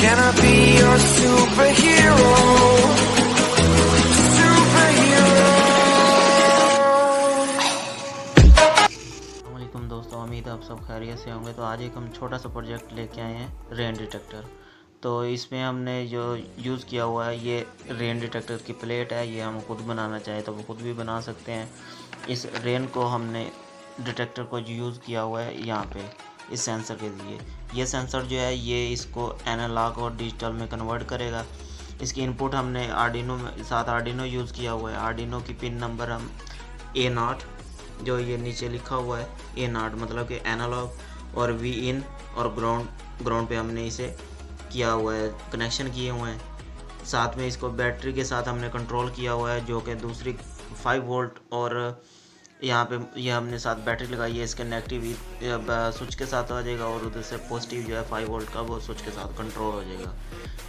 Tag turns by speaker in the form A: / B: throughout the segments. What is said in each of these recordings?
A: Can I be your superhero?
B: अस्सलामुअलैकुम दोस्तों, उम्मीद है आप सब खैरियत से होंगे। तो आज एक हम छोटा सा प्रोजेक्ट लेके आए हैं, रेन डिटेक्टर। तो इसमें हमने जो यूज़ किया हुआ है ये रेन डिटेक्टर की प्लेट है। ये हम खुद बनाना चाहे तो वो खुद भी बना सकते हैं। इस रेन को हमने डिटेक्टर को यूज़ किया हुआ है यहाँ पे इस सेंसर के लिए। ये सेंसर जो है ये इसको एनालॉग और डिजिटल में कन्वर्ट करेगा। इसकी इनपुट हमने आर्डिनो में साथ आर्डिनो यूज़ किया हुआ है। आर्डिनो की पिन नंबर हम A0 जो ये नीचे लिखा हुआ है A0 मतलब कि एनालॉग, और Vin और ग्राउंड पे हमने इसे किया हुआ है, कनेक्शन किए हुए हैं। साथ में इसको बैटरी के साथ हमने कंट्रोल किया हुआ है जो कि दूसरी 5 वोल्ट, और यहाँ पे ये हमने साथ बैटरी लगाई है। इसके नेगेटिव स्विच के साथ आ जाएगा और उधर से पॉजिटिव जो है 5 वोल्ट का वो स्विच के साथ कंट्रोल हो जाएगा।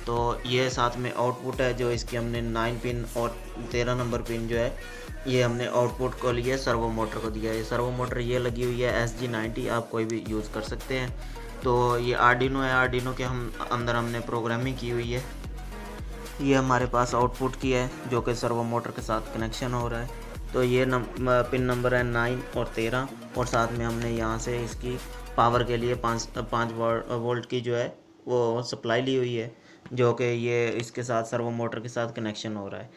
B: तो ये साथ में आउटपुट है जो इसकी हमने 9 पिन और 13 नंबर पिन जो है ये हमने आउटपुट को लिए सर्वो मोटर को दिया है। सर्वो मोटर ये लगी हुई है SG90, आप कोई भी यूज़ कर सकते हैं। तो ये आर्डिनो है, आर्डिनो के अंदर हमने प्रोग्रामिंग की हुई है। ये हमारे पास आउटपुट की है जो कि सर्वो मोटर के साथ कनेक्शन हो रहा है। तो ये पिन नंबर है 9 और 13, और साथ में हमने यहाँ से इसकी पावर के लिए 5 वोल्ट की जो है वो सप्लाई ली हुई है जो कि ये इसके साथ सर्वो मोटर के साथ कनेक्शन हो रहा है।